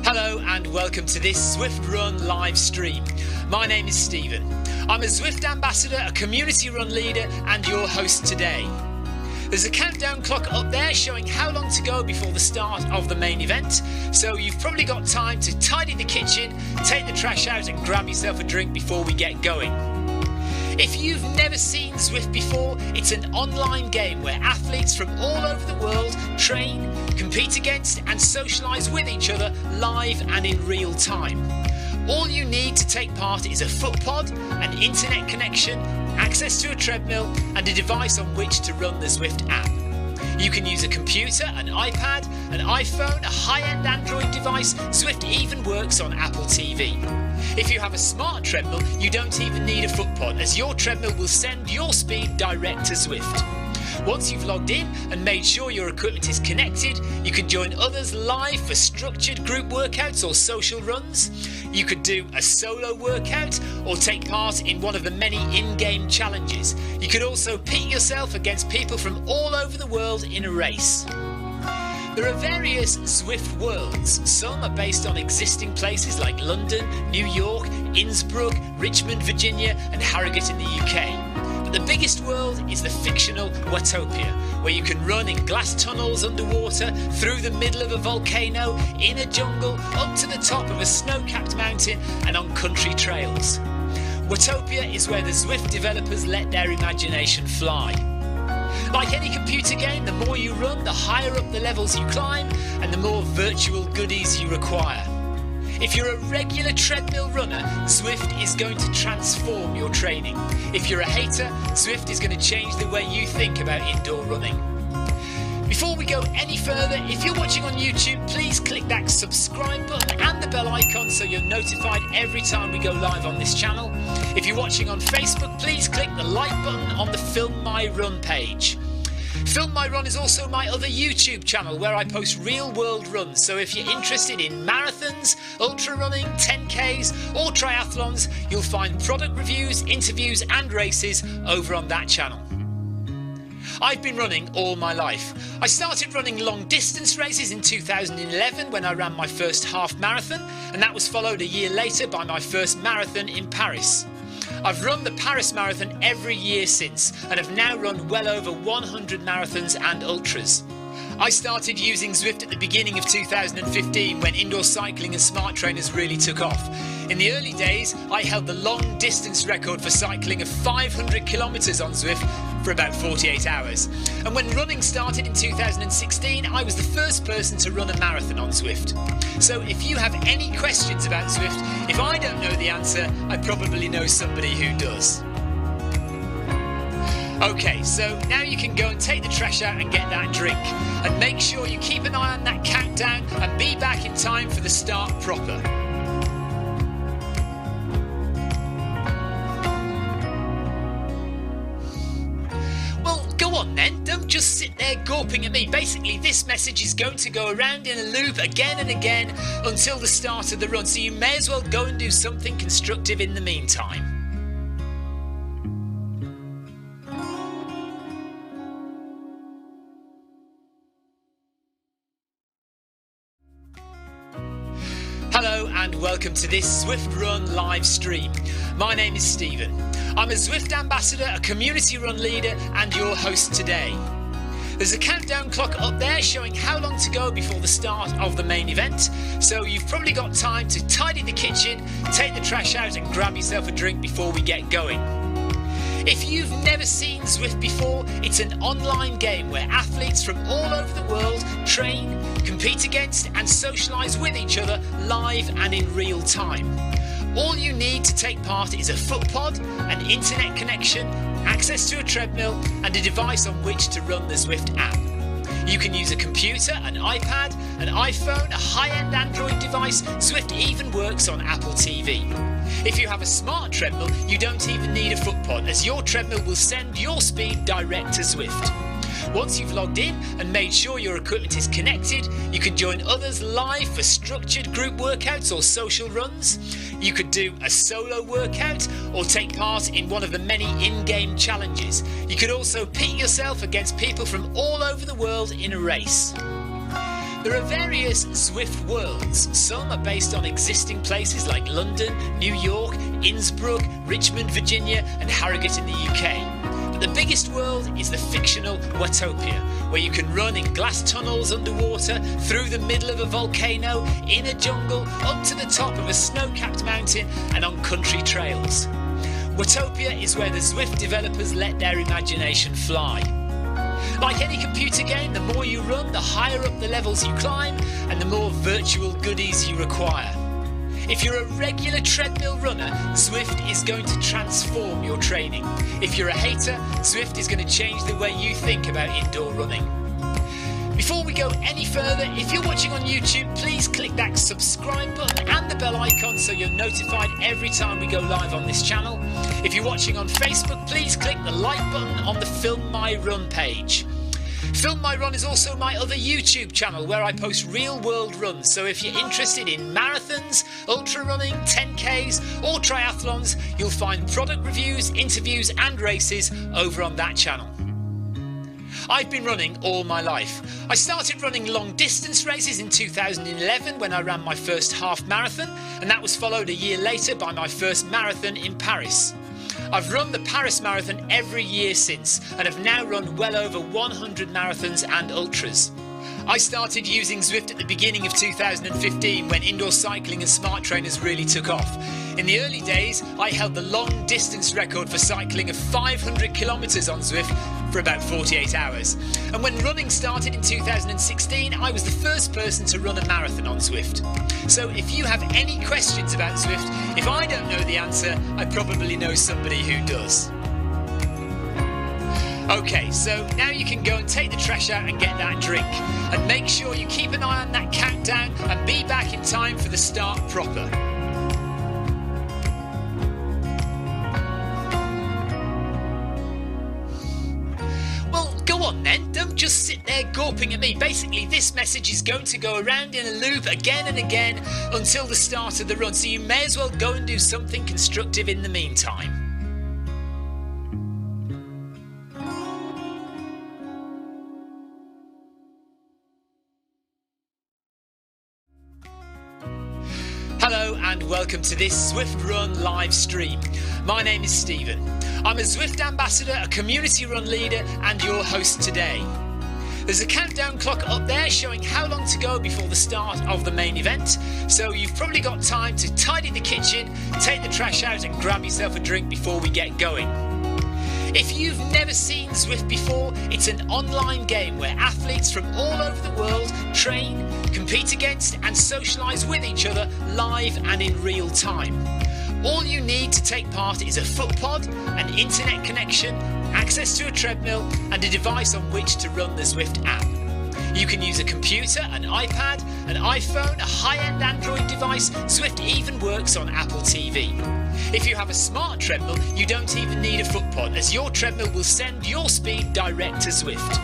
Hello and welcome to this Zwift Run live stream. My name is Stephen. I'm a Zwift ambassador, a community run leader and your host today. There's a countdown clock up there showing how long to go before the start of the main event, so you've probably got time to tidy the kitchen, take the trash out and grab yourself a drink before we get going. If you've never seen Zwift before, it's an online game where athletes from all over the world train, compete against and socialise with each other live and in real time. All you need to take part is a foot pod, an internet connection, access to a treadmill and a device on which to run the Zwift app. You can use a computer, an iPad, an iPhone, a high-end Android device. Zwift even works on Apple TV. If you have a smart treadmill, you don't even need a foot pod, as your treadmill will send your speed direct to Zwift. Once you've logged in and made sure your equipment is connected, you can join others live for structured group workouts or social runs. You could do a solo workout or take part in one of the many in-game challenges. You could also pit yourself against people from all over the world in a race. There are various Zwift Worlds. Some are based on existing places like London, New York, Innsbruck, Richmond, Virginia and Harrogate in the UK. But the biggest world is the fictional Watopia, where you can run in glass tunnels underwater, through the middle of a volcano, in a jungle, up to the top of a snow-capped mountain and on country trails. Watopia is where the Zwift developers let their imagination fly. Like any computer game, the more you run, the higher up the levels you climb and the more virtual goodies you require. If you're a regular treadmill runner, Zwift is going to transform your training. If you're a hater, Zwift is going to change the way you think about indoor running. Before we go any further, if you're watching on YouTube, please click that subscribe button and the bell icon so you're notified every time we go live on this channel. If you're watching on Facebook, please click the like button on the Film My Run page. Film My Run is also my other YouTube channel where I post real world runs, so if you're interested in marathons, ultra running, 10Ks or triathlons, you'll find product reviews, interviews and races over on that channel. I've been running all my life. I started running long distance races in 2011 when I ran my first half marathon, and that was followed a year later by my first marathon in Paris. I've run the Paris Marathon every year since and have now run well over 100 marathons and ultras. I started using Zwift at the beginning of 2015 when indoor cycling and smart trainers really took off. In the early days, I held the long distance record for cycling of 500 kilometres on Zwift for about 48 hours. And when running started in 2016, I was the first person to run a marathon on Zwift. So if you have any questions about Zwift, if I don't know the answer, I probably know somebody who does. Okay, so now you can go and take the trash out and get that drink. And make sure you keep an eye on that countdown and be back in time for the start proper. Well, go on then, don't just sit there gawping at me. Basically, this message is going to go around in a loop again and again until the start of the run, so you may as well go and do something constructive in the meantime. Hello and welcome to this Zwift Run live stream. My name is Stephen. I'm a Zwift ambassador, a community run leader and your host today. There's a countdown clock up there showing how long to go before the start of the main event, so you've probably got time to tidy the kitchen, take the trash out and grab yourself a drink before we get going. If you've never seen Zwift before, it's an online game where athletes from all over the world train, compete against and socialise with each other live and in real time. All you need to take part is a foot pod, an internet connection, access to a treadmill and a device on which to run the Zwift app. You can use a computer, an iPad, an iPhone, a high-end Android device. Zwift even works on Apple TV. If you have a smart treadmill, you don't even need a foot pod, as your treadmill will send your speed direct to Zwift. Once you've logged in and made sure your equipment is connected, you can join others live for structured group workouts or social runs. You could do a solo workout or take part in one of the many in-game challenges. You could also pit yourself against people from all over the world in a race. There are various Zwift Worlds. Some are based on existing places like London, New York, Innsbruck, Richmond, Virginia and Harrogate in the UK. But the biggest world is the fictional Watopia, where you can run in glass tunnels underwater, through the middle of a volcano, in a jungle, up to the top of a snow-capped mountain and on country trails. Watopia is where the Zwift developers let their imagination fly. Like any computer game, the more you run, the higher up the levels you climb and the more virtual goodies you require. If you're a regular treadmill runner, Zwift is going to transform your training. If you're a hater, Zwift is going to change the way you think about indoor running. Before we go any further, if you're watching on YouTube, please click that subscribe button and the bell icon so you're notified every time we go live on this channel. If you're watching on Facebook, please click the like button on the Film My Run page. Film My Run is also my other YouTube channel where I post real world runs, so if you're interested in marathons, ultra running, 10Ks or triathlons, you'll find product reviews, interviews and races over on that channel. I've been running all my life. I started running long distance races in 2011 when I ran my first half marathon, and that was followed a year later by my first marathon in Paris. I've run the Paris Marathon every year since and have now run well over 100 marathons and ultras. I started using Zwift at the beginning of 2015 when indoor cycling and smart trainers really took off. In the early days, I held the long distance record for cycling of 500 kilometres on Zwift for about 48 hours. And when running started in 2016, I was the first person to run a marathon on Zwift. So if you have any questions about Zwift, if I don't know the answer, I probably know somebody who does. Okay, so now you can go and take the trash out and get that drink. And make sure you keep an eye on that countdown and be back in time for the start proper. Well, go on then, don't just sit there gawping at me. Basically, this message is going to go around in a loop again and again until the start of the run, so you may as well go and do something constructive in the meantime. Hello and welcome to this Zwift Run live stream. My name is Stephen. I'm a Zwift ambassador, a community run leader and your host today. There's a countdown clock up there showing how long to go before the start of the main event, so you've probably got time to tidy the kitchen, take the trash out and grab yourself a drink before we get going. If you've never seen Zwift before, it's an online game where athletes from all over the world train, compete against and socialise with each other live and in real time. All you need to take part is a foot pod, an internet connection, access to a treadmill and a device on which to run the Zwift app. You can use a computer, an iPad, an iPhone, a high-end Android device. Zwift even works on Apple TV. If you have a smart treadmill, you don't even need a foot pod, as your treadmill will send your speed direct to Zwift.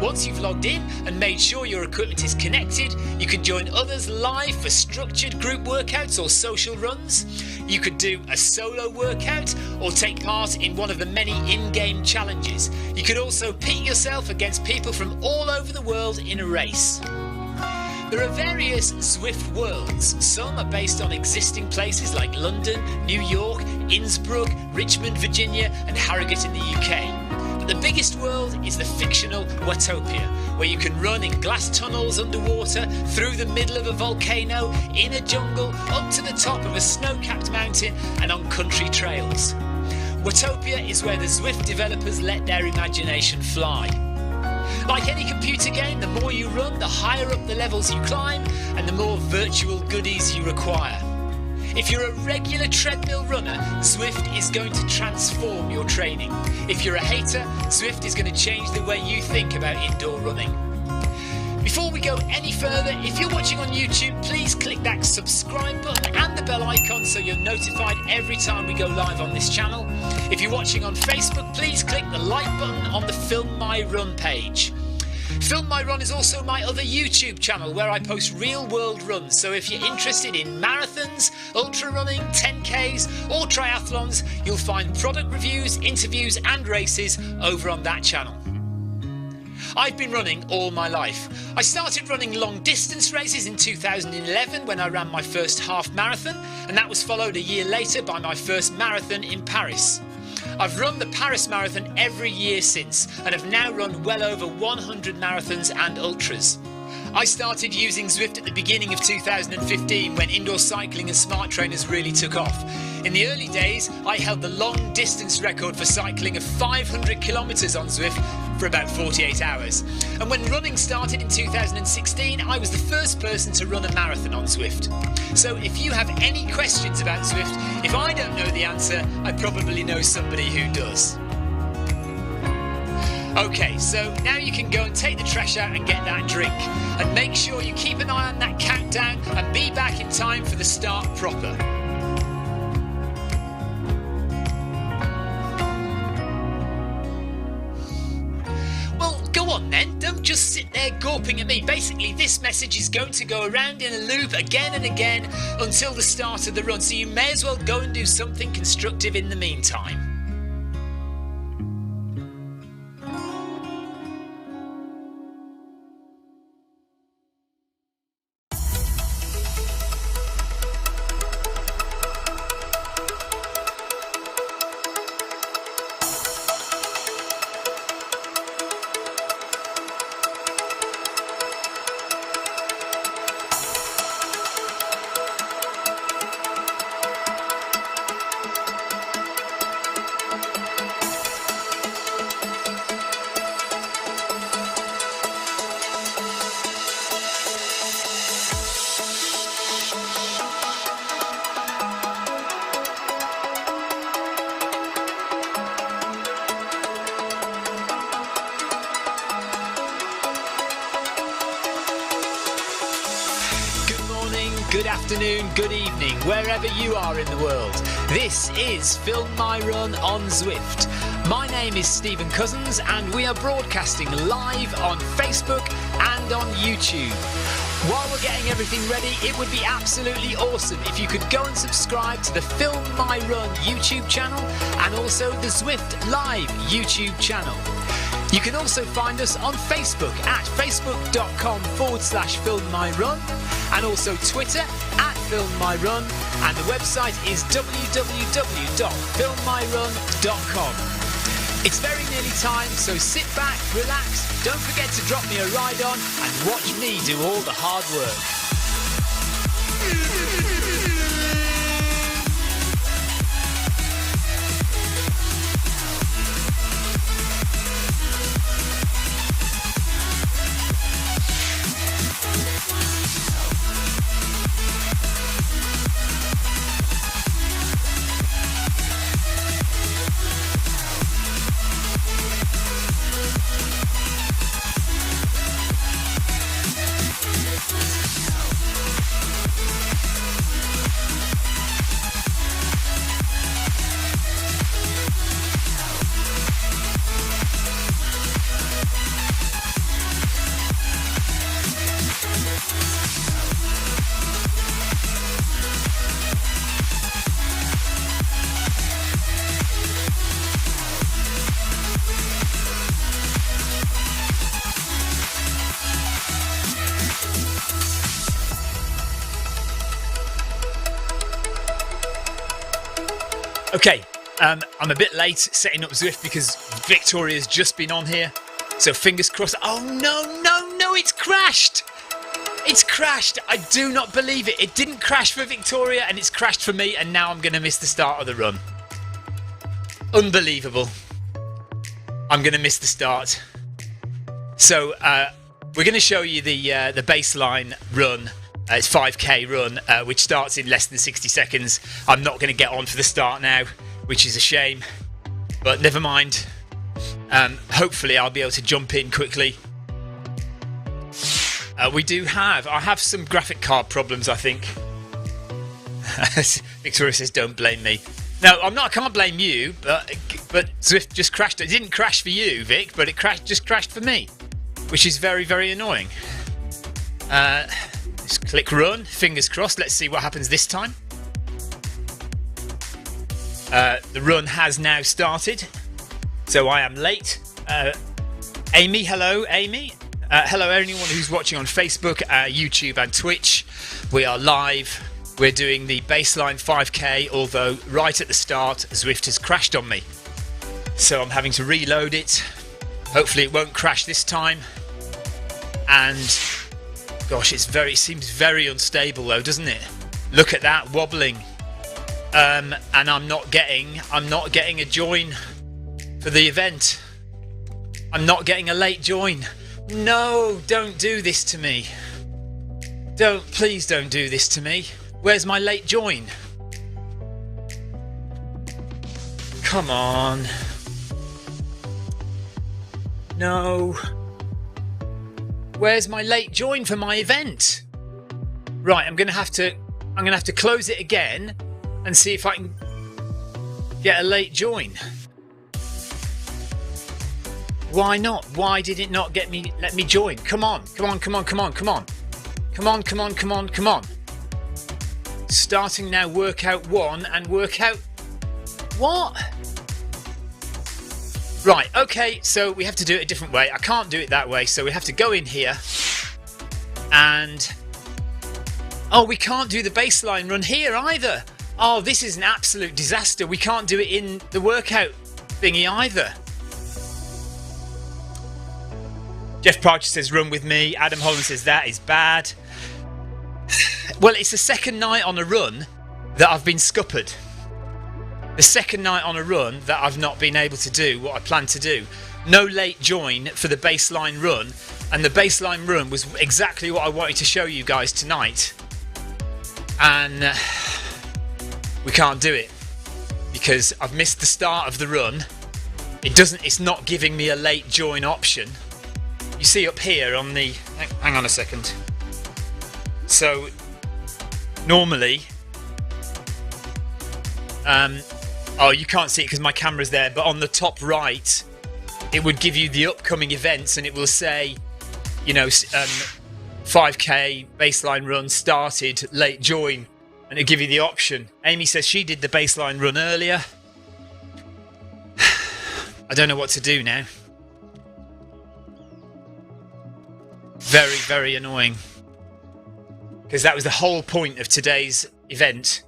Once you've logged in and made sure your equipment is connected, you can join others live for structured group workouts or social runs. You could do a solo workout or take part in one of the many in-game challenges. You could also pit yourself against people from all over the world in a race. There are various Zwift Worlds. Some are based on existing places like London, New York, Innsbruck, Richmond, Virginia and Harrogate in the UK. But the biggest world is the fictional Watopia, where you can run in glass tunnels underwater, through the middle of a volcano, in a jungle, up to the top of a snow-capped mountain and on country trails. Watopia is where the Zwift developers let their imagination fly. Like any computer game, the more you run, the higher up the levels you climb and the more virtual goodies you require. If you're a regular treadmill runner, Zwift is going to transform your training. If you're a hater, Zwift is going to change the way you think about indoor running. Before we go any further, if you're watching on YouTube, please click that subscribe button and the bell icon so you're notified every time we go live on this channel. If you're watching on Facebook, please click the like button on the Film My Run page. Film My Run is also my other YouTube channel where I post real world runs, so if you're interested in marathons, ultra running, 10Ks or triathlons, you'll find product reviews, interviews and races over on that channel. I've been running all my life. I started running long distance races in 2011 when I ran my first half marathon, and that was followed a year later by my first marathon in Paris. I've run the Paris Marathon every year since, and have now run well over 100 marathons and ultras. I started using Zwift at the beginning of 2015 when indoor cycling and smart trainers really took off. In the early days, I held the long distance record for cycling of 500 kilometres on Zwift for about 48 hours. And when running started in 2016, I was the first person to run a marathon on Zwift. So if you have any questions about Zwift, if I don't know the answer, I probably know somebody who does. Okay, so now you can go and take the trash out and get that drink. And make sure you keep an eye on that countdown and be back in time for the start proper. Well, go on then, don't just sit there gawping at me. Basically, this message is going to go around in a loop again and again until the start of the run, so you may as well go and do something constructive in the meantime. Good afternoon, good evening, wherever you are in the world. This is Film My Run on Zwift. My name is Stephen Cousins and we are broadcasting live on Facebook and on YouTube. While we're getting everything ready, it would be absolutely awesome if you could go and subscribe to the Film My Run YouTube channel and also the Zwift Live YouTube channel. You can also find us on Facebook at facebook.com/filmmyrun and also Twitter at filmmyrun, and the website is www.filmmyrun.com. It's very nearly time, so sit back, relax, don't forget to drop me a ride on and watch me do all the hard work. Okay, I'm a bit late setting up Zwift because Victoria's just been on here, so fingers crossed. Oh no, it's crashed! It's crashed! I do not believe it. It didn't crash for Victoria and it's crashed for me, and now I'm going to miss the start of the run. Unbelievable. I'm going to miss the start. So we're going to show you the baseline run. It's 5k run, which starts in less than 60 seconds. I'm not going to get on for the start now, which is a shame, but never mind. Hopefully I'll be able to jump in quickly. I have some graphic card problems, I think. Victoria says, don't blame me. No, I can't blame you, but Zwift just crashed. It didn't crash for you, Vic, but it just crashed for me, which is very, very annoying. Just click run, fingers crossed. Let's see what happens this time. The run has now started, so I am late. Amy, hello, Amy. Hello, anyone who's watching on Facebook, YouTube and Twitch. We are live. We're doing the baseline 5k, although right at the start, Zwift has crashed on me. So I'm having to reload it. Hopefully it won't crash this time. And gosh, it seems very unstable though, doesn't it? Look at that, wobbling. And I'm not getting a join for the event. I'm not getting a late join. No, don't do this to me. Please don't do this to me. Where's my late join? Come on. No. Where's my late join for my event? Right, I'm gonna have to close it again and see if I can get a late join. Why not? Why did it not let me join? Come on. Starting now workout 1 and workout... What? Right, okay, so we have to do it a different way. I can't do it that way, so we have to go in here and... Oh, we can't do the baseline run here either. Oh, this is an absolute disaster. We can't do it in the workout thingy either. Jeff Parcher says, run with me. Adam Holland says, that is bad. Well, it's the second night on a run that I've been scuppered. The second night on a run that I've not been able to do what I planned to do. No late join for the baseline run. And the baseline run was exactly what I wanted to show you guys tonight. And we can't do it because I've missed the start of the run. It's not giving me a late join option. You see up here on the... Hang on a second. So, normally... oh, you can't see it because my camera's there, but on the top right, it would give you the upcoming events and it will say, you know, 5k baseline run started, late join, and it'll give you the option. Amy says she did the baseline run earlier. I don't know what to do now. Very, very annoying. Because that was the whole point of today's event,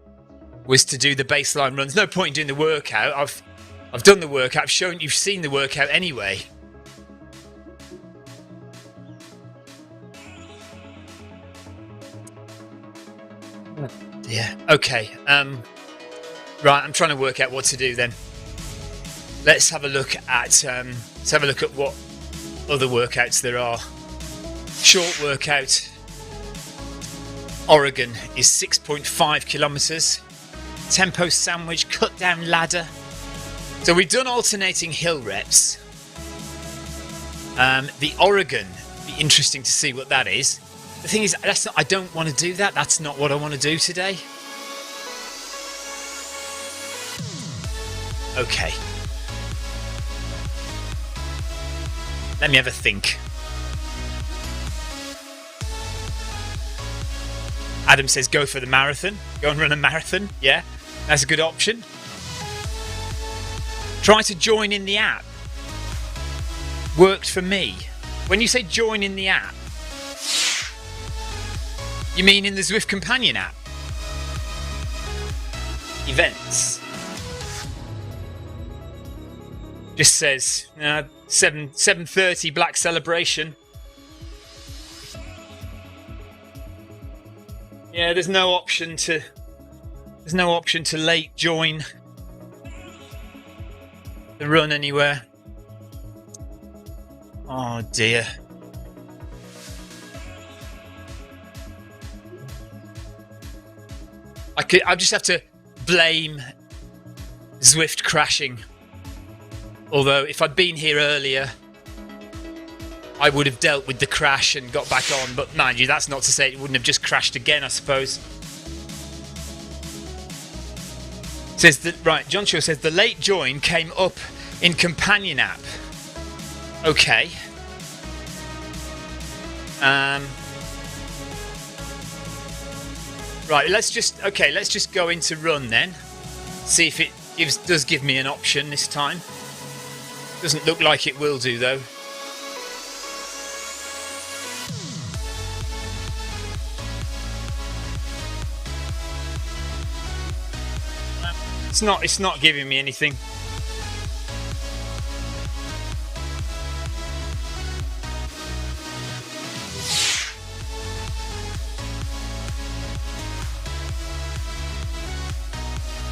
was to do the baseline runs. No point in doing the workout. I've done the workout. I've shown you've seen the workout anyway. Yeah. Okay. Right. I'm trying to work out what to do then. Let's have a look at what other workouts there are. Short workout. Oregon is 6.5 kilometers. Tempo sandwich, cut down ladder. So we've done alternating hill reps. The Oregon, be interesting to see what that is. The thing is, I don't want to do that. That's not what I want to do today. Okay. Let me have a think. Adam says go for the marathon. Go and run a marathon. Yeah, that's a good option. Try to join in the app. Worked for me. When you say join in the app, you mean in the Zwift Companion app? Events. Just says 7:30 Black Celebration. Yeah, there's no option to late join the run anywhere. Oh dear. I just have to blame Zwift crashing. Although if I'd been here earlier, I would have dealt with the crash and got back on, but mind you, that's not to say it wouldn't have just crashed again, I suppose. Says that, right, John Shaw says the late join came up in Companion app. Okay. Right, let's just go into run then. See if it does give me an option this time. Doesn't look like it will do though. It's not giving me anything.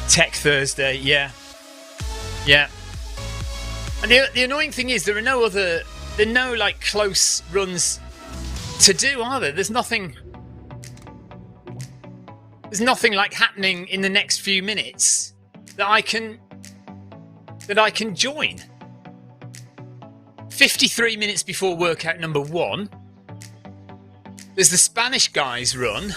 Tech Thursday, yeah. And the annoying thing is there are no like close runs to do, are there? There's nothing like happening in the next few minutes that I can join. 53 minutes before workout number 1, there's the Spanish guys run,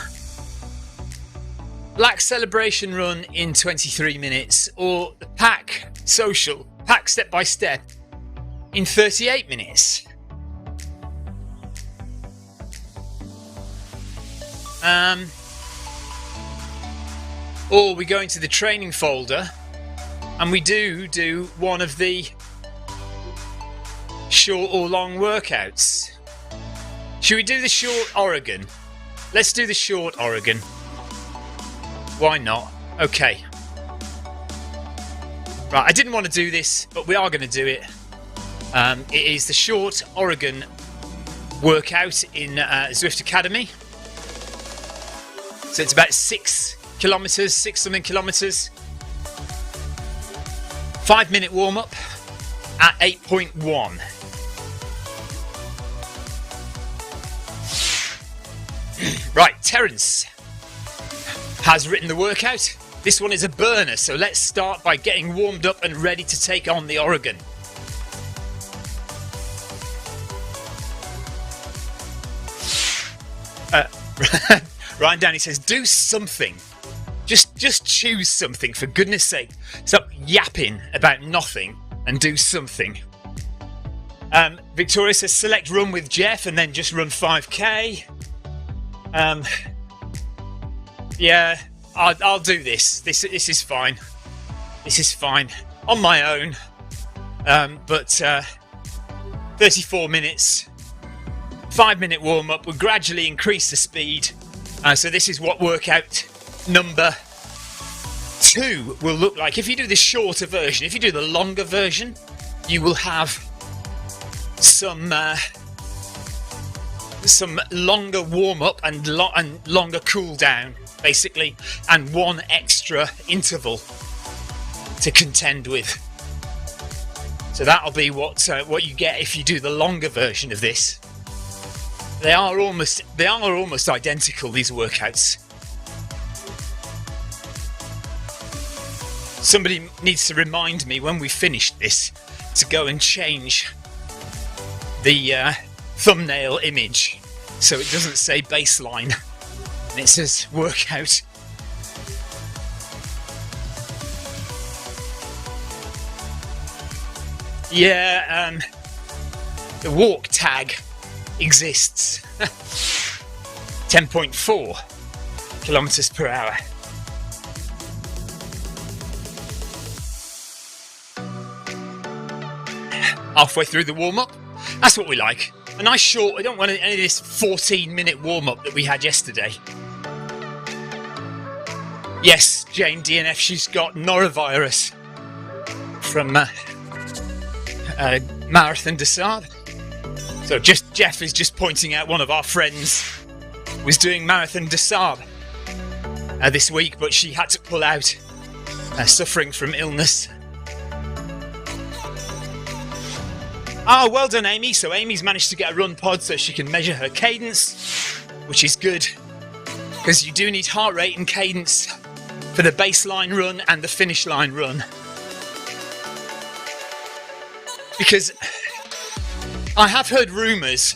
Black Celebration run in 23 minutes, or the Pack Social, Pack Step by Step in 38 minutes. Or we go into the training folder and we do one of the short or long workouts. Should we do the short Oregon? Let's do the short Oregon. Why not? Okay. Right, I didn't want to do this, but we are going to do it. It is the short Oregon workout in Zwift Academy. So it's about 6 something kilometers. 5-minute warm up at 8.1. Right, Terence has written the workout. This one is a burner, so let's start by getting warmed up and ready to take on the Oregon. Ryan Downey says, do something. Just choose something, for goodness sake. Stop yapping about nothing and do something. Victoria says, select run with Jeff and then just run 5k. Yeah, I'll do this. This is fine. This is fine on my own. But 34 minutes, 5-minute warm up. We'll gradually increase the speed. So this is what workout number 2 will look like. If you do the shorter version, if you do the longer version, you will have some longer warm up and longer cool down, basically, and one extra interval to contend with. So that'll be what you get if you do the longer version of this. They are almost identical, these workouts. Somebody needs to remind me when we finish this to go and change the thumbnail image so it doesn't say baseline and it says workout. Yeah, the walk tag exists. 10.4 kilometers per hour. Halfway through the warm-up. That's what we like. A nice short. I don't want any of this 14-minute warm-up that we had yesterday. Yes, Jane DNF, she's got norovirus from Marathon des Sables. So Jeff is just pointing out one of our friends was doing Marathon des Sables this week, but she had to pull out, suffering from illness. Oh, well done, Amy. So Amy's managed to get a run pod so she can measure her cadence, which is good, because you do need heart rate and cadence for the baseline run and the finish line run. Because I have heard rumours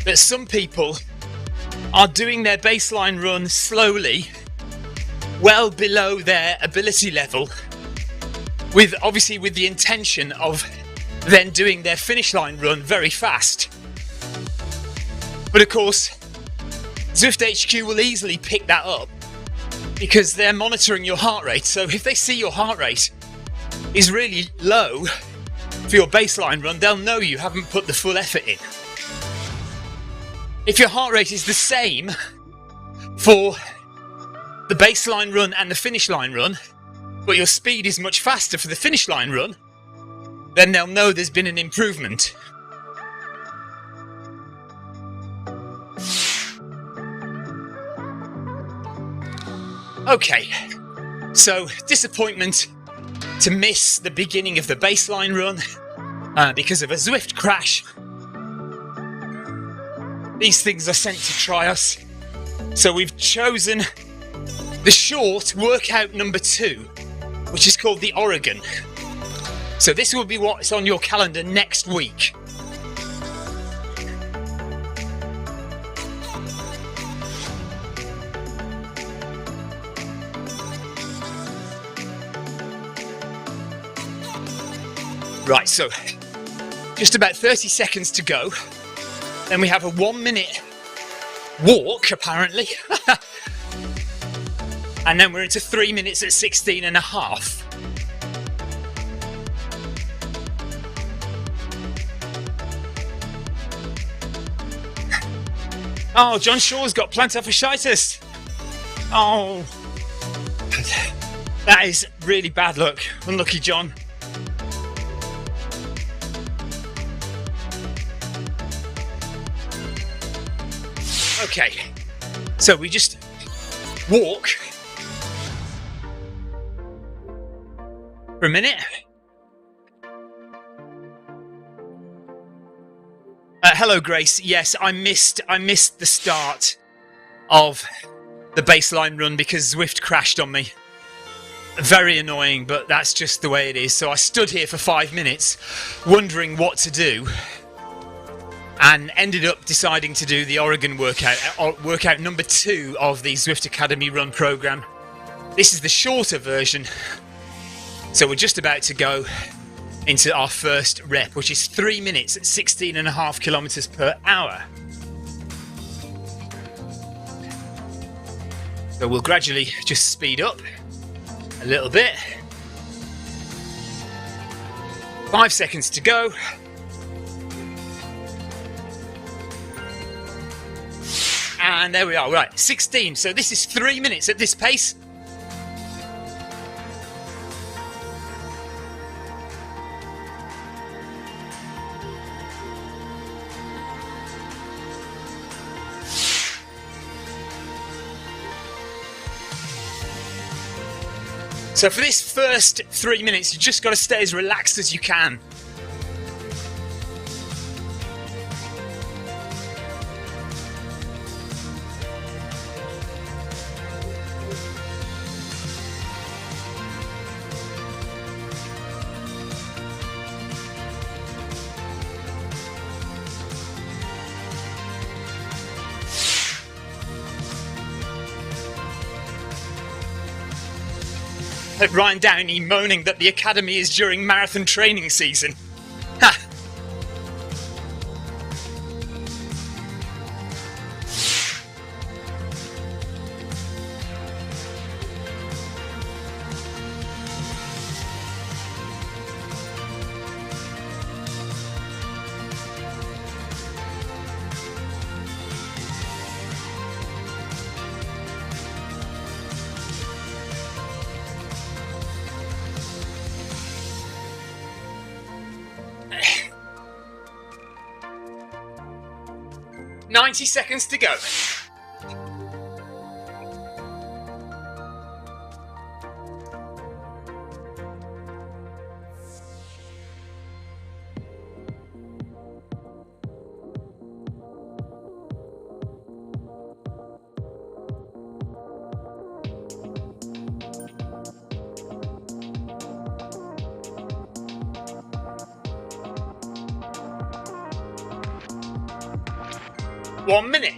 that some people are doing their baseline run slowly, well below their ability level, with the intention of then doing their finish line run very fast. But of course, Zwift HQ will easily pick that up because they're monitoring your heart rate. So if they see your heart rate is really low for your baseline run, they'll know you haven't put the full effort in. If your heart rate is the same for the baseline run and the finish line run, but your speed is much faster for the finish line run, then they'll know there's been an improvement. Okay, so disappointment to miss the beginning of the baseline run because of a Zwift crash. These things are sent to try us, so we've chosen the short workout number 2, which is called the Oregon. So this will be what's on your calendar next week. Right, so just about 30 seconds to go. Then we have a 1-minute walk, apparently. And then we're into 3 minutes at 16.5. Oh, John Shaw's got plantar fasciitis. Oh, that is really bad luck. Unlucky, John. Okay, so we just walk for a minute. Hello, Grace. Yes, I missed the start of the baseline run because Zwift crashed on me. Very annoying, but that's just the way it is. So I stood here for 5 minutes wondering what to do, and ended up deciding to do the Oregon workout number 2 of the Zwift Academy run program. This is the shorter version, so we're just about to go into our first rep, which is 3 minutes at 16.5 kilometers per hour. So we'll gradually just speed up a little bit. 5 seconds to go. And there we are, right, 16. So this is 3 minutes at this pace. So for this first 3 minutes, you just got to stay as relaxed as you can. Like Ryan Downey moaning that the academy is during marathon training season. Ha! "90 seconds to go." One minute.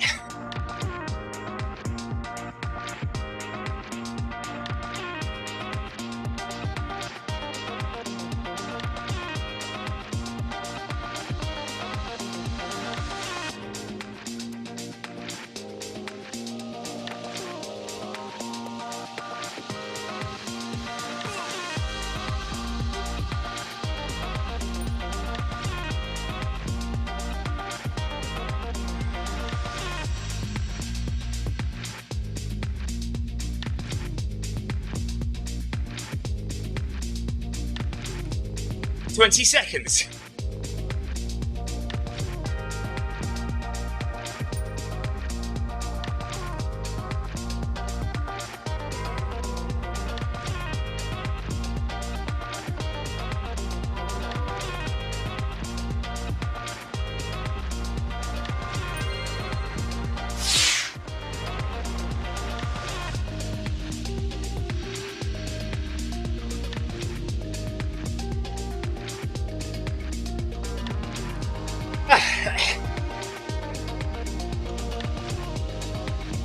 20 seconds.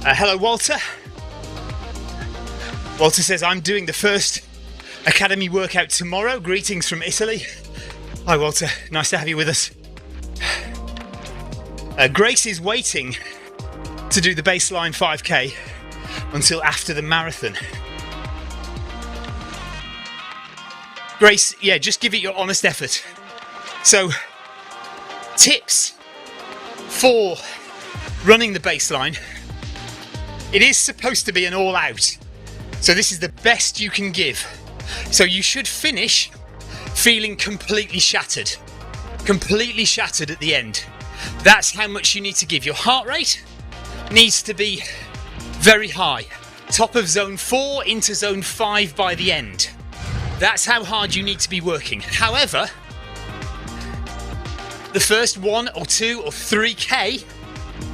Hello, Walter. Walter says, I'm doing the first academy workout tomorrow. Greetings from Italy. Hi, Walter. Nice to have you with us. Grace is waiting to do the baseline 5K until after the marathon. Grace, yeah, just give it your honest effort. So, tips for running the baseline. It is supposed to be an all-out, so this is the best you can give. So you should finish feeling completely shattered at the end. That's how much you need to give. Your heart rate needs to be very high, top of zone 4 into zone 5 by the end. That's how hard you need to be working. However, the first 1 or 2 or 3K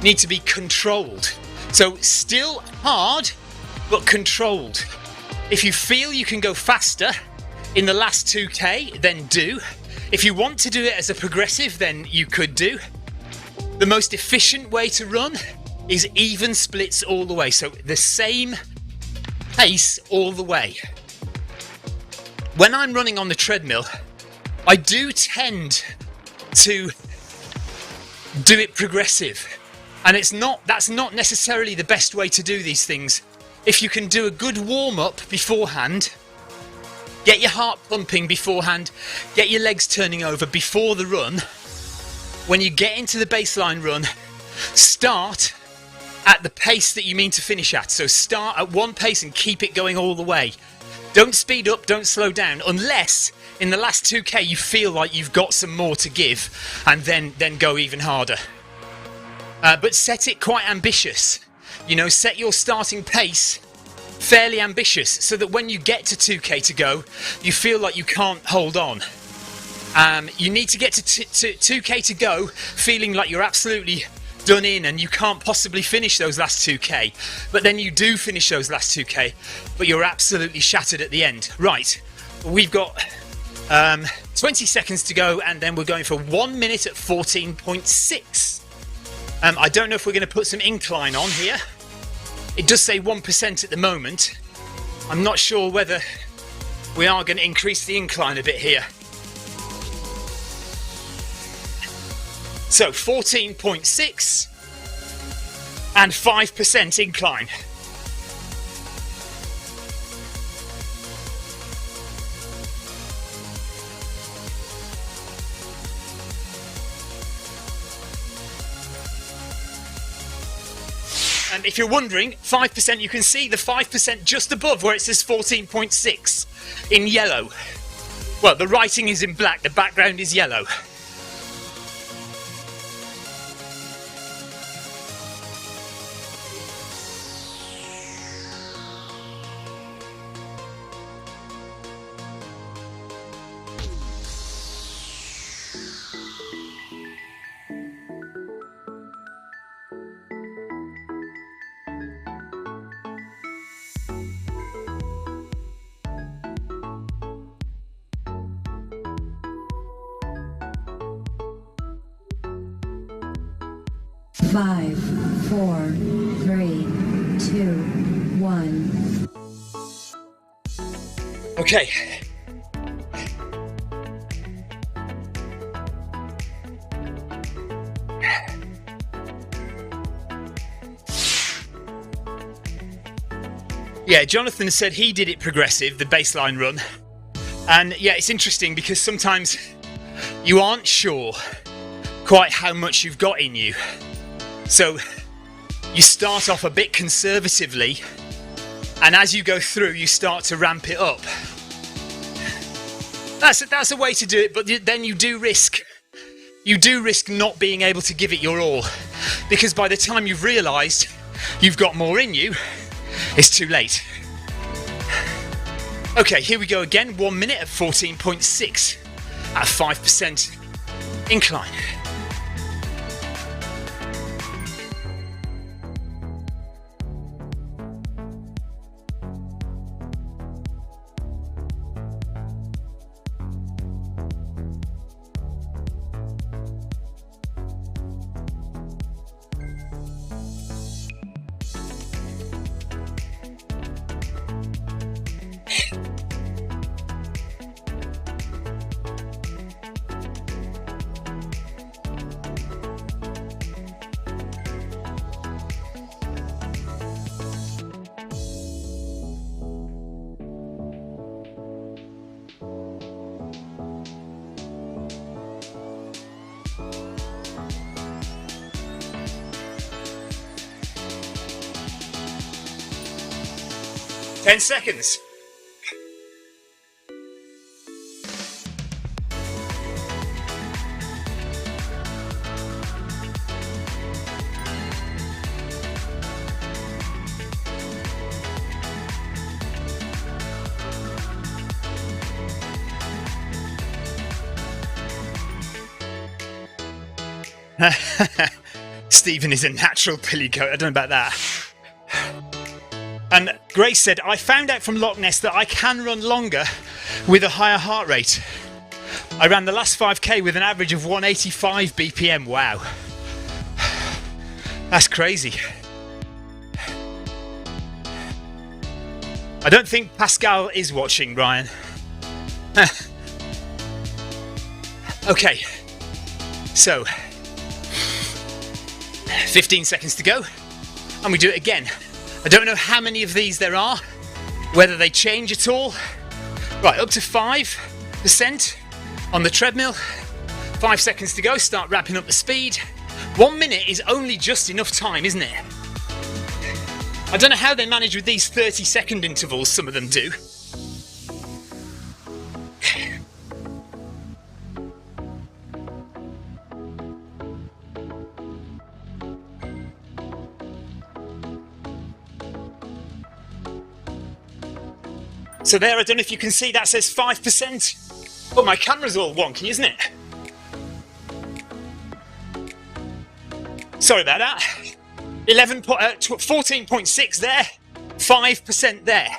need to be controlled. So still hard, but controlled. If you feel you can go faster in the last 2K, then do. If you want to do it as a progressive, then you could do. The most efficient way to run is even splits all the way. So the same pace all the way. When I'm running on the treadmill, I do tend to do it progressive. And that's not necessarily the best way to do these things. If you can do a good warm-up beforehand, get your heart pumping beforehand, get your legs turning over before the run, when you get into the baseline run, start at the pace that you mean to finish at. So start at one pace and keep it going all the way. Don't speed up, don't slow down, unless in the last 2K you feel like you've got some more to give, and then go even harder. But set it quite ambitious. You know, set your starting pace fairly ambitious so that when you get to 2K to go, you feel like you can't hold on. You need to get to 2K to go feeling like you're absolutely done in and you can't possibly finish those last 2K. But then you do finish those last 2K, but you're absolutely shattered at the end. Right, we've got 20 seconds to go, and then we're going for 1 minute at 14.6. I don't know if we're going to put some incline on here. It does say 1% at the moment. I'm not sure whether we are going to increase the incline a bit here. So 14.6 and 5% incline. And if you're wondering, 5%, you can see the 5% just above where it says 14.6 in yellow. Well, the writing is in black, the background is yellow. Five, 4, 3, 2, 1. Okay. Yeah, Jonathan said he did it progressive, the baseline run. And yeah, it's interesting because sometimes you aren't sure quite how much you've got in you. So you start off a bit conservatively, and as you go through, you start to ramp it up. That's a way to do it, but then you do risk not being able to give it your all, because by the time you've realised you've got more in you, it's too late. Okay, here we go again. 1 minute at 14.6 at 5% incline. Ten seconds. Stephen is a natural pilly goat. I don't know about that. And Grace said, I found out from Loch Ness that I can run longer with a higher heart rate. I ran the last 5k with an average of 185 BPM. Wow. That's crazy. I don't think Pascal is watching, Ryan. Okay. So, 15 seconds to go. And we do it again. I don't know how many of these there are, whether they change at all. Right, up to 5% on the treadmill. 5 seconds to go, start ramping up the speed. 1 minute is only just enough time, isn't it? I don't know how they manage with these 30-second intervals, some of them do. So there, I don't know if you can see, that says 5%. Oh, my camera's all wonky, isn't it? Sorry about that. 14.6 there, 5% there.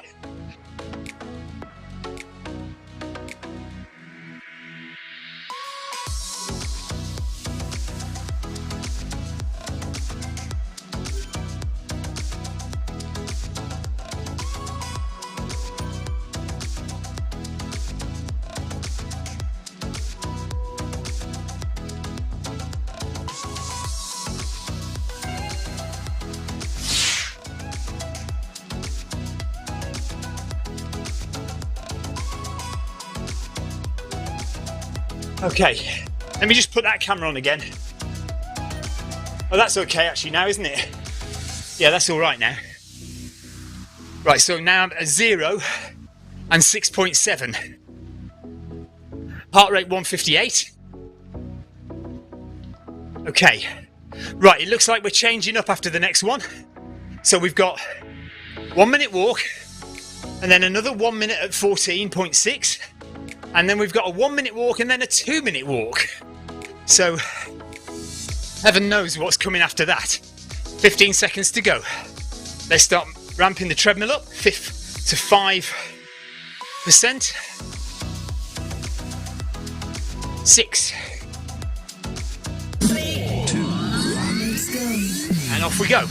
Okay, let me just put that camera on again. Oh, that's okay actually now, isn't it? Yeah, that's all right now. Right, so now I'm at 0 and 6.7. Heart rate 158. Okay, right, it looks like we're changing up after the next one. So we've got 1 minute walk, and then another 1 minute at 14.6. And then we've got a 1 minute walk and then a 2 minute walk. So, heaven knows what's coming after that. 15 seconds to go. Let's start ramping the treadmill up to 5%. 6. 3, 2, 1, let's go. And off we go.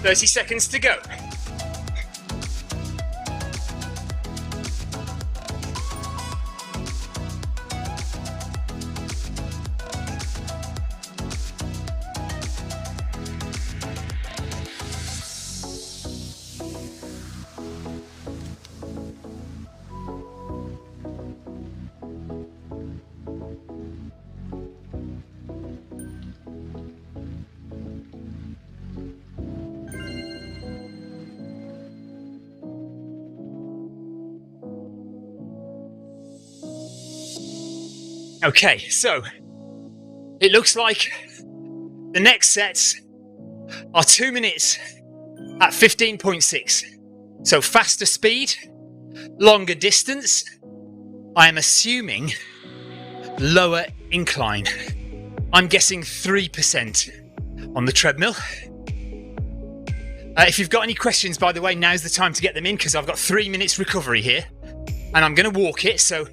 30 seconds to go. Okay, so it looks like the next sets are 2 minutes at 15.6. So faster speed, longer distance. I am assuming lower incline. I'm guessing 3% on the treadmill. If you've got any questions, by the way, now's the time to get them in, because I've got 3 minutes recovery here and I'm going to walk it. So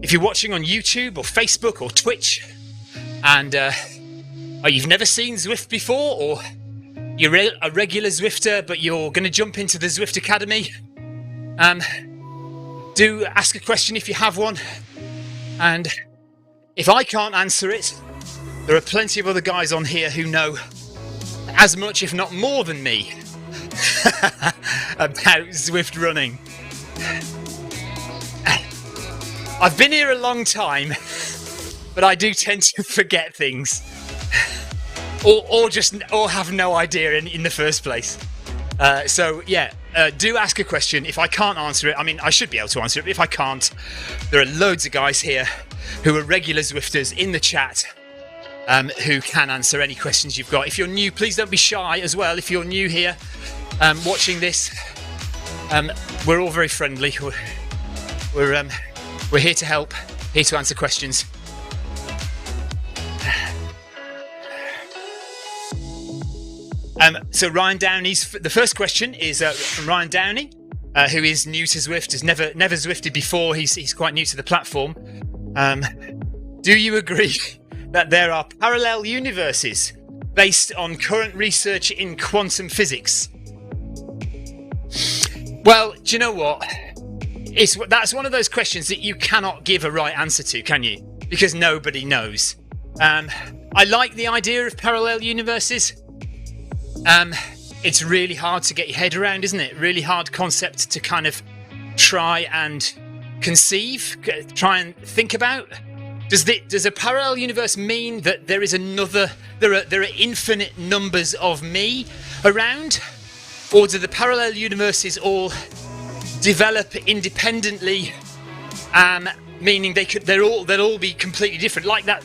if you're watching on YouTube or Facebook or Twitch and you've never seen Zwift before, or you're a regular Zwifter but you're going to jump into the Zwift Academy, do ask a question if you have one. And if I can't answer it, there are plenty of other guys on here who know as much, if not more than me, about Zwift running. I've been here a long time, but I do tend to forget things, or have no idea in the first place. So yeah, do ask a question. If I can't answer it, I mean, I should be able to answer it, but if I can't, there are loads of guys here who are regular Zwifters in the chat who can answer any questions you've got. If you're new, please don't be shy as well. If you're new here watching this, we're all very friendly. We're here to help, here to answer questions. So Ryan Downey's the first question is from Ryan Downey, who is new to Zwift, has never Zwifted before. He's quite new to the platform. Do you agree that there are parallel universes based on current research in quantum physics? Well, do you know what? That's one of those questions that you cannot give a right answer to, can you? Because nobody knows. I like the idea of parallel universes. It's really hard to get your head around, isn't it? Really hard concept to kind of try and conceive, try and think about. Does a parallel universe mean that there is there are infinite numbers of me around? Or do the parallel universes all develop independently, meaning they'll all be completely different, like that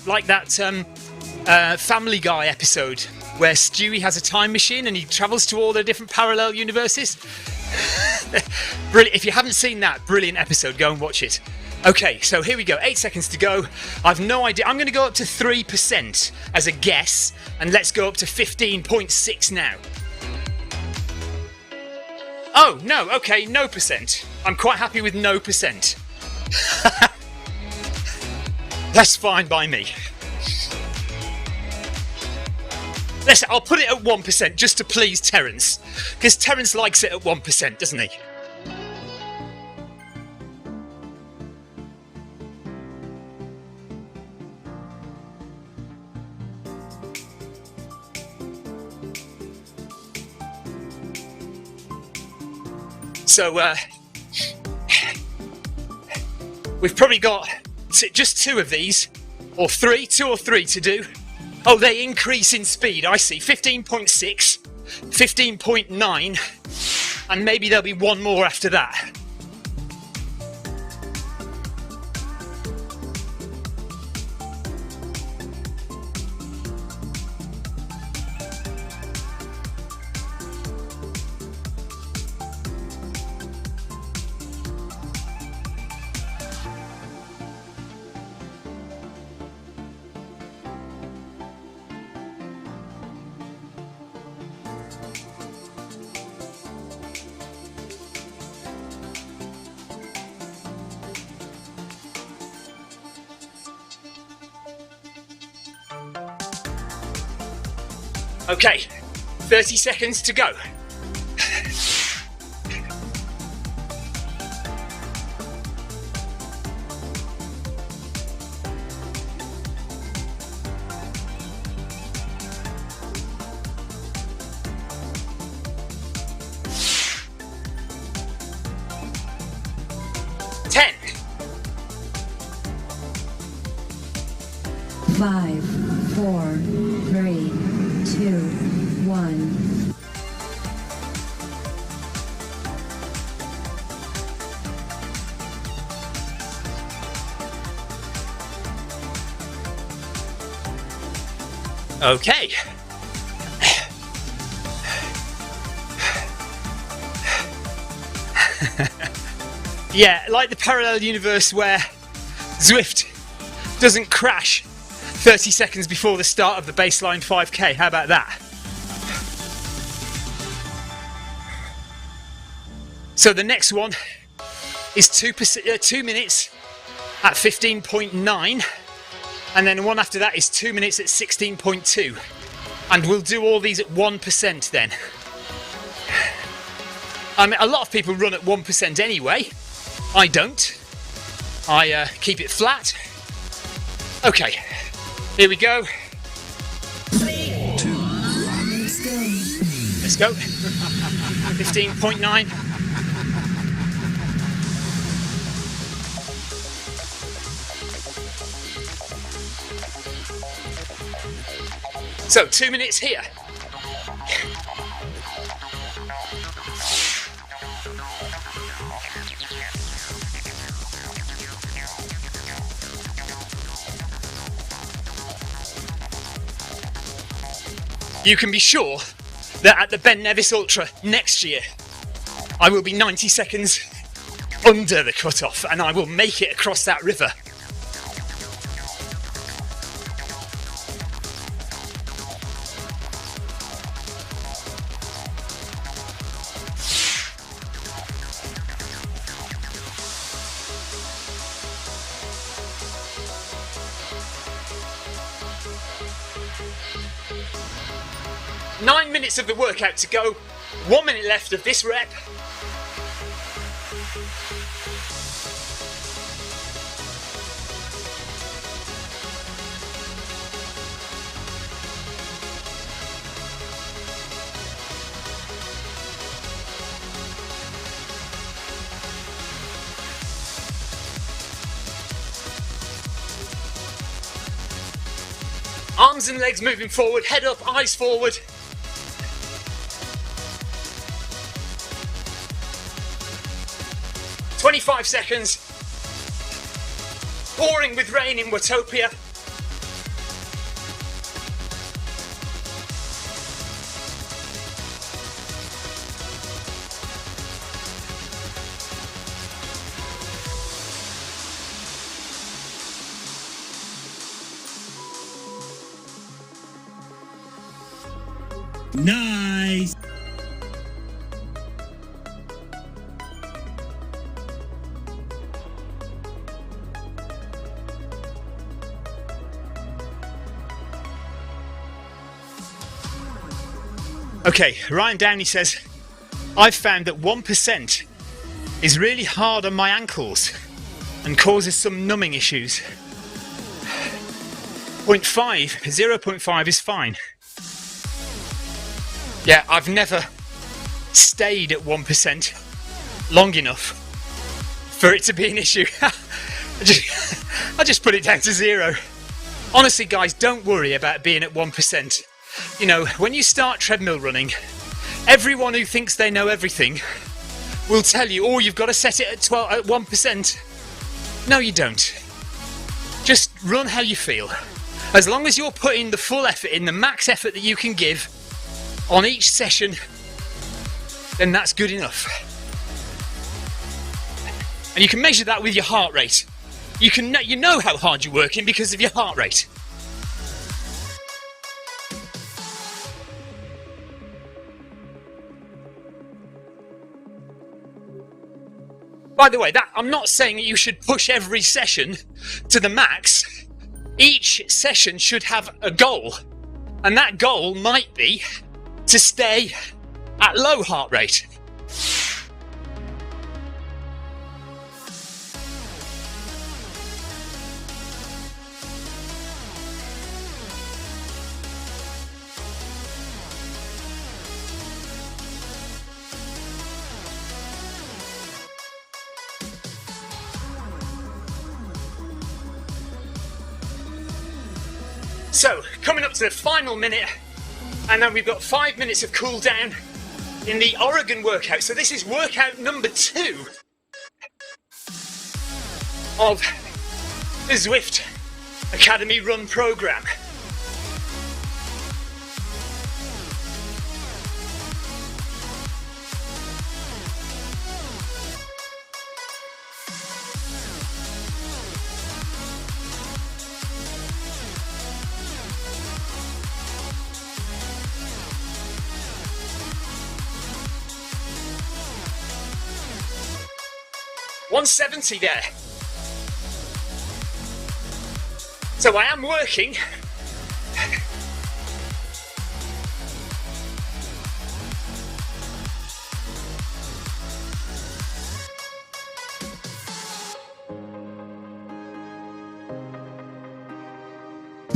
Family Guy episode where Stewie has a time machine and he travels to all the different parallel universes? Brilliant. If you haven't seen that, brilliant episode, go and watch it. Okay, so here we go, 8 seconds to go. I've no idea. I'm going to go up to 3% as a guess, and let's go up to 15.6 now. Oh, no, okay, no percent. I'm quite happy with no percent. That's fine by me. I'll put it at 1% just to please Terence, because Terence likes it at 1%, doesn't he? So we've probably got just two of these, or two or three to do. Oh, they increase in speed, I see. 15.6, 15.9, and maybe there'll be one more after that. Okay, 30 seconds to go. Five, four, three, two, one. Okay. Yeah, like the parallel universe where Zwift doesn't crash 30 seconds before the start of the baseline 5k. How about that? So the next one is 2 minutes at 15.9, and then one after that is 2 minutes at 16.2, and we'll do all these at 1% then. I mean, a lot of people run at 1% anyway. I don't. I keep it flat. Okay, here we go. 3, 2, 1, Let's go. 15.9. So 2 minutes here. You can be sure that at the Ben Nevis Ultra next year, I will be 90 seconds under the cutoff and I will make it across that river. Nine minutes of the workout to go, 1 minute left of this rep. Arms and legs moving forward, head up, eyes forward. "25 seconds. Pouring with rain in Watopia. Nice. Okay, Ryan Downey says, I've found that 1% is really hard on my ankles and causes some numbing issues. 0.5 is fine. Yeah, I've never stayed at 1% long enough for it to be an issue. I just put it down to 0. Honestly, guys, don't worry about being at 1%. You know, when you start treadmill running, everyone who thinks they know everything will tell you, oh, you've got to set it at 1%. No, you don't. Just run how you feel. As long as you're putting the full effort in, the max effort that you can give on each session, then that's good enough. And you can measure that with your heart rate. You know how hard you're working because of your heart rate. By the way, I'm not saying that you should push every session to the max. Each session should have a goal, and that goal might be to stay at low heart rate. So, coming up to the final minute, and then we've got 5 minutes of cool down in the Oregon workout. So this is workout number 2 of the Zwift Academy Run program. 170 there. So I am working.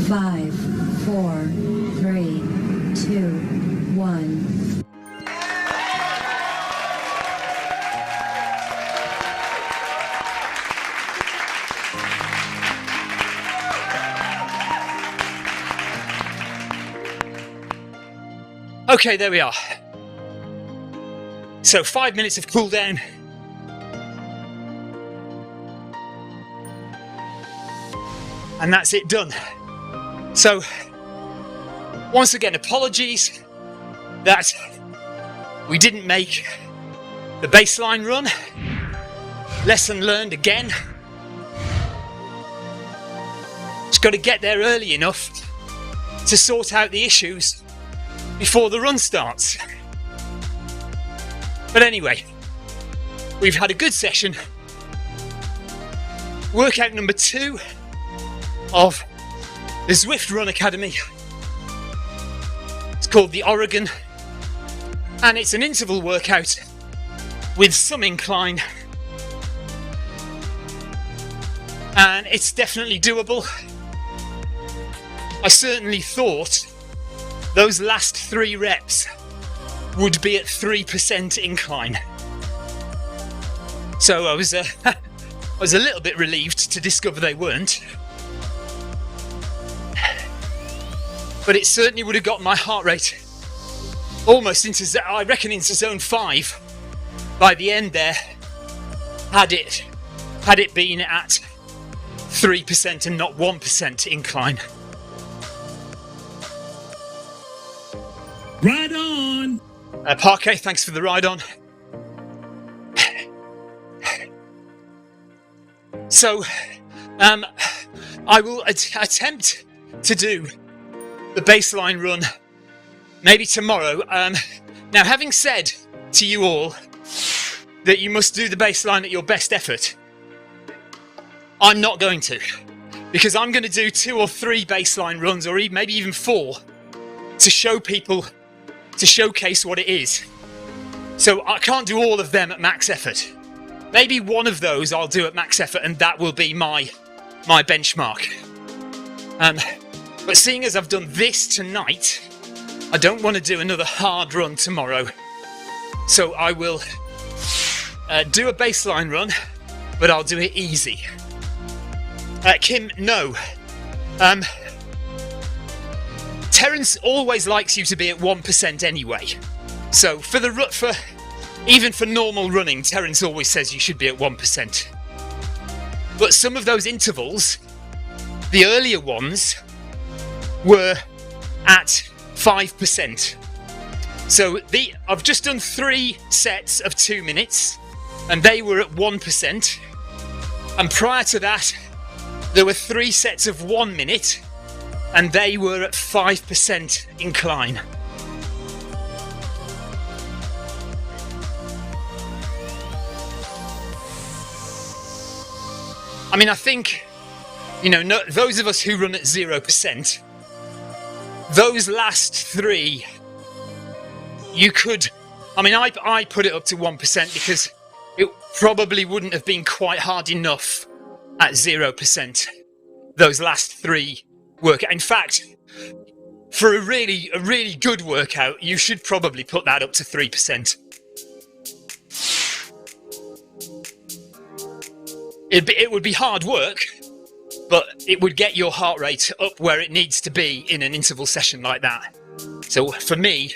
Five, 4, 3, 2, 1. Okay, there we are. So 5 minutes of cool down. And that's it done. So, once again, apologies that we didn't make the baseline run. Lesson learned again. Just got to get there early enough to sort out the issues before the run starts. But anyway, we've had a good session. Workout number 2 of the Zwift Run Academy. It's called the Oregon, and it's an interval workout with some incline, and it's definitely doable. I certainly thought those last 3 reps would be at 3% incline, so I was a little bit relieved to discover they weren't. But it certainly would have got my heart rate almost into, I reckon, into zone 5 by the end there, had it been at 3% and not 1% incline. Right on! Parquet, thanks for the ride on. So, I will attempt to do the baseline run maybe tomorrow. Now, having said to you all that you must do the baseline at your best effort, I'm not going to, because I'm going to do 2 or 3 baseline runs, or maybe even 4, to show people, to showcase what it is. So I can't do all of them at max effort. Maybe one of those I'll do at max effort, and that will be my benchmark. But seeing as I've done this tonight, I don't want to do another hard run tomorrow. So I will do a baseline run, but I'll do it easy. Kim, no. Terence always likes you to be at 1% anyway. So even for normal running, Terence always says you should be at 1%. But some of those intervals, the earlier ones, were at 5%. So I've just done 3 sets of 2 minutes, and they were at 1%. And prior to that, there were 3 sets of 1 minute, and they were at 5% incline. I mean, I think, those of us who run at 0%, those last 3, you could, I put it up to 1% because it probably wouldn't have been quite hard enough at 0%. Those last 3 workouts. In fact, for a really good workout, you should probably put that up to 3%. It would be hard work, but it would get your heart rate up where it needs to be in an interval session like that. So for me,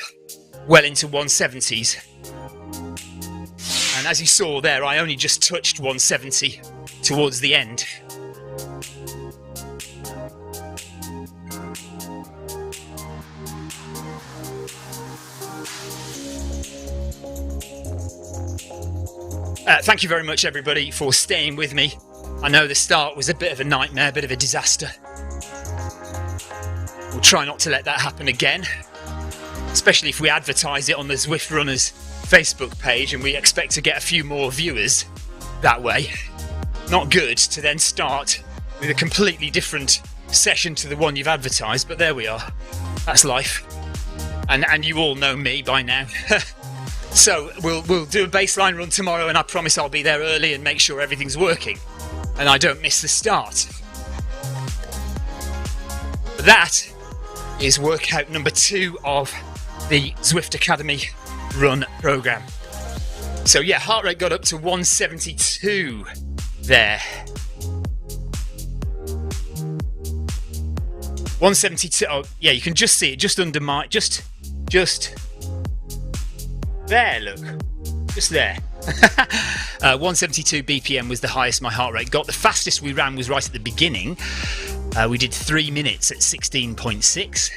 well into 170s. And as you saw there, I only just touched 170 towards the end. Thank you very much, everybody, for staying with me. I know the start was a bit of a nightmare, a bit of a disaster. We'll try not to let that happen again, especially if we advertise it on the Zwift Runners Facebook page and we expect to get a few more viewers. that way. Not good to then start with a completely different session to the one you've advertised, but there we are. That's life. And you all know me by now. So we'll do a baseline run tomorrow, and I promise I'll be there early and make sure everything's working and I don't miss the start. That is workout number 2 of the Zwift Academy run program. So yeah, heart rate got up to 172 there. 172. Oh yeah, you can just see it just under my just there, look, just there. 172 BPM was the highest my heart rate got. The fastest we ran was right at the beginning. We did 3 minutes at 16.6.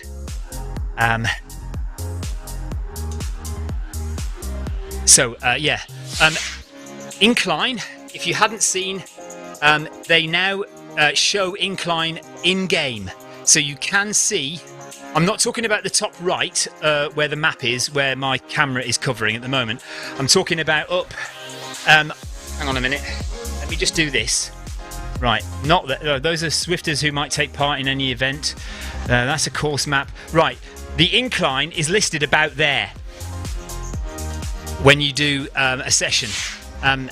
Incline, if you hadn't seen, they now show incline in-game. So you can see, I'm not talking about the top right, where the map is, where my camera is covering at the moment. I'm talking about up, hang on a minute, let me just do this. Right, not that, those are Swifters who might take part in any event. That's a course map. Right, the incline is listed about there when you do a session.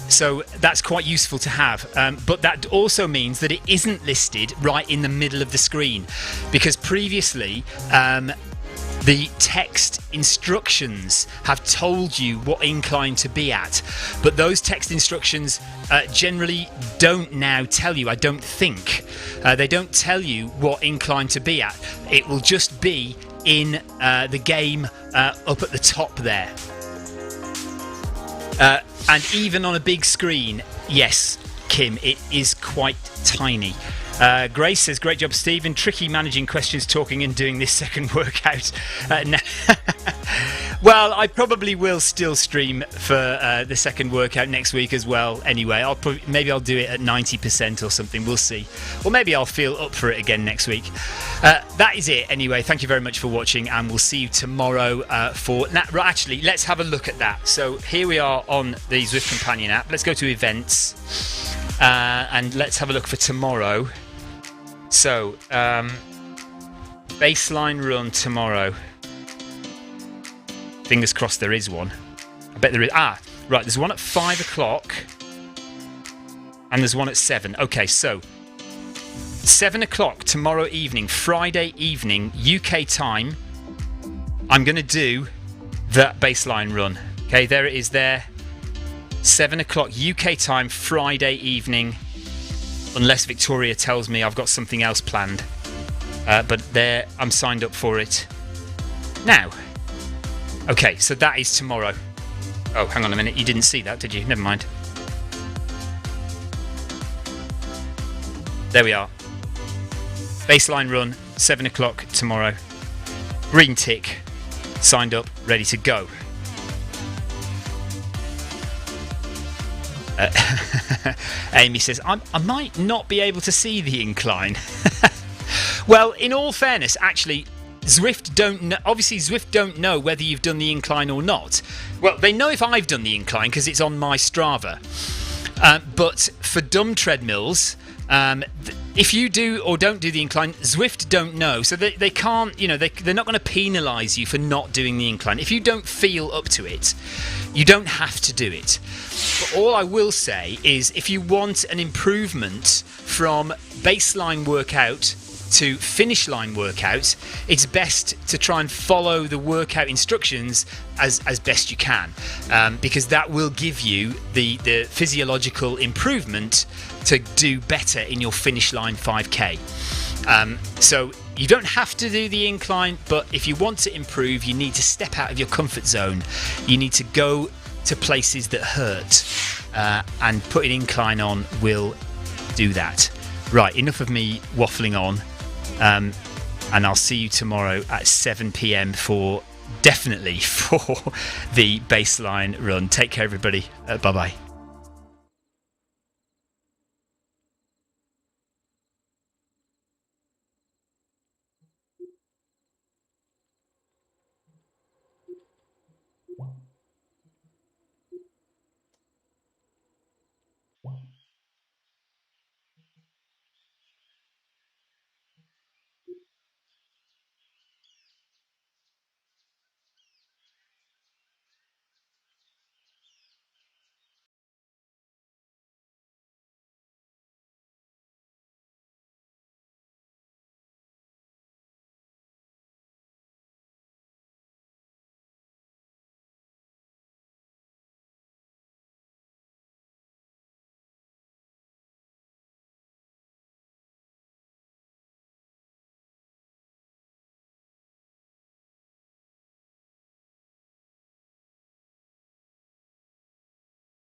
So that's quite useful to have, but that also means that it isn't listed right in the middle of the screen, because previously the text instructions have told you what incline to be at, but those text instructions generally don't now tell you, I don't think. They don't tell you what incline to be at. It will just be in the game up at the top there. And even on a big screen, yes, Kim, it is quite tiny. Grace says, great job, Stephen. Tricky managing questions, talking and doing this second workout. Well, I probably will still stream for the second workout next week as well. Anyway, maybe I'll do it at 90% or something. We'll see. Or maybe I'll feel up for it again next week. That is it. Anyway, thank you very much for watching, and we'll see you tomorrow for... Right, actually, let's have a look at that. So here we are on the Zwift Companion app. Let's go to events, and let's have a look for tomorrow. So, baseline run tomorrow. Fingers crossed there is one. I bet there is. Ah, right, there's one at 5 o'clock and there's one at 7. Okay, so 7 o'clock tomorrow evening, Friday evening, UK time, I'm going to do that baseline run. Okay, there it is there. 7 o'clock UK time, Friday evening, unless Victoria tells me I've got something else planned. But there, I'm signed up for it now. Okay, so that is tomorrow. Oh, hang on a minute. You didn't see that, did you? Never mind. There we are. Baseline run, 7 o'clock tomorrow. Green tick. Signed up, ready to go. Amy says, I might not be able to see the incline. Well, in all fairness, actually, Zwift don't know, obviously Zwift don't know whether you've done the incline or not. Well, they know if I've done the incline because it's on my Strava. But for dumb treadmills, if you do or don't do the incline, Zwift don't know. So they can't, you know, they're not going to penalise you for not doing the incline. If you don't feel up to it, you don't have to do it. But all I will say is if you want an improvement from baseline workout to finish line workout, it's best to try and follow the workout instructions as best you can, because that will give you the physiological improvement to do better in your finish line 5k. So you don't have to do the incline, but if you want to improve, you need to step out of your comfort zone. You need to go to places that hurt, and put an incline on will do that. Right, enough of me waffling on. And I'll see you tomorrow at 7 p.m. for the baseline run. Take care, everybody. Bye-bye.